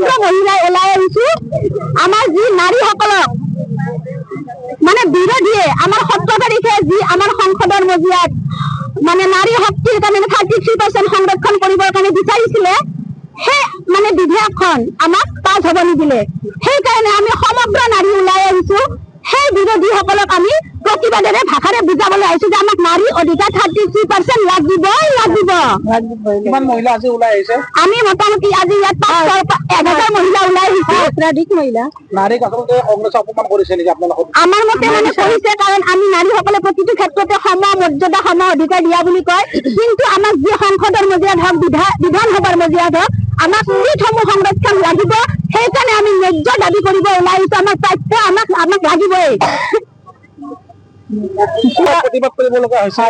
সমগ্ৰ মহিলাই ওলাই আহিছো আমাৰ যি নাৰীসকলক মানে বিৰোধীয়ে আমাৰ 17 তাৰিখে যি আমাৰ সংসদৰ মজিয়াত মানে নাৰী শক্তিৰ কাৰণে 33% সংৰক্ষণ কৰিবৰ কাৰণে বিচাৰিছিলে সেই মানে বিধেয়কখন আমাক পাছ হ'ব নিদিলে সেইকাৰণে আমি সমগ্ৰ নাৰী ওলাই আহিছো সেই বিৰোধীসকলক আমি প্ৰতিবাদেৰে ভাষাৰে বুজাবলৈ আহিছো যে আমাক নাৰী অধিকাৰ 33% লাগিবই লাগিব। কিমান মহিলা আজি ওলাই আহিছে? আমি মোটামুটি আজি ইয়াত 1000 মহিলা ওলাই আহিছে। অত্যাধিক মহিলা নাৰীক আচলতে কংগ্ৰেছে অপমান কৰিছে নেকি আপোনালোকক? আমাৰ মতে মানে কৰিছে কাৰণ আমি নাৰীসকলে প্ৰতিটো ক্ষেত্ৰতে সম মৰ্যাদা সম অধিকাৰ দিয়া বুলি কয় কিন্তু আমাক যি সংসদৰ মজিয়াত হওক বিধানসভাৰ মজিয়াত হওক আমাক সিটসমূহ সংৰক্ষণ লাগিব সেইকাৰণে আমি ন্যায্য দাবী কৰিব ওলাই আহিছো আমাৰ প্ৰাপ্য আমাক লাগিবই। প্ৰতিবাদ কৰিব লগা হৈছে।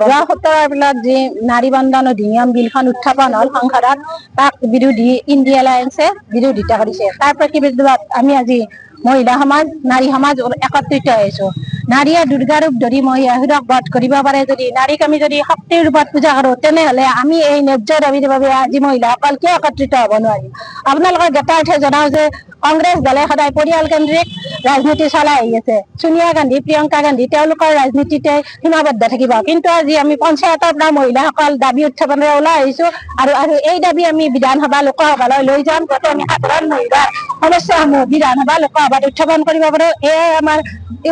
যোৱা 17 এপ্ৰিলত যি নাৰী বন্ধন অধিনিয়ম বিলখন উত্থাপন হল সংসদত তাক বিৰোধী ইণ্ডিয়া এলায়েন্সে বিৰোধিতা কৰিছে তাৰ প্ৰতিবাদত আমি আজি মহিলা সমাজ নাৰী সমাজ একত্ৰিত হৈছো। নাৰীয়ে দুৰ্গা ৰূপ ধৰি মহিষাসুৰক বধ কৰিব পাৰে যদি নাৰীক আমি যদি শক্তিৰ ৰূপত পূজা কৰো তেনেহলে আমি এই ন্যায্য দাবীৰ বাবে আজি মহিলাসকল কিয় একত্ৰিত হ'ব নোৱাৰিম? আপোনালোকৰ জ্ঞাতাৰ্থে জনাও যে কংগ্ৰেছ দলে সদায় পৰিয়াল কেন্দ্ৰিক ৰাজনীতি চলাই আহি আছে। সোনিয়া গান্ধী প্ৰিয়ংকা গান্ধী তেওঁলোকৰ ৰাজনীতিতে সীমাবদ্ধ থাকিব কিন্তু আজি আমি পঞ্চায়তৰ পৰা মহিলাসকল দাবী উত্থাপনেৰে ওলাই আহিছো আৰু এই দাবী আমি বিধানসভা লোকসভালৈ লৈ যাম যাতে আমি সাধাৰণ মহিলাৰ সমস্যাসমূহ বিধানসভা লোকসভাত উত্থাপন কৰিব পাৰো এয়াই আমাৰ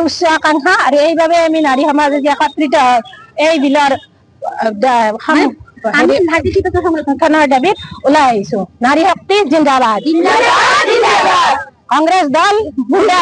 উচ্চ আকাংক্ষা আৰু এইভাবে আমি নাৰী সমাজ একত্ৰিত এই বিলৰ সংৰক্ষণৰ দাবীত ওলাই আহিছো। নাৰী শক্তি জিন্দাবাদ, কংগ্ৰেছ দল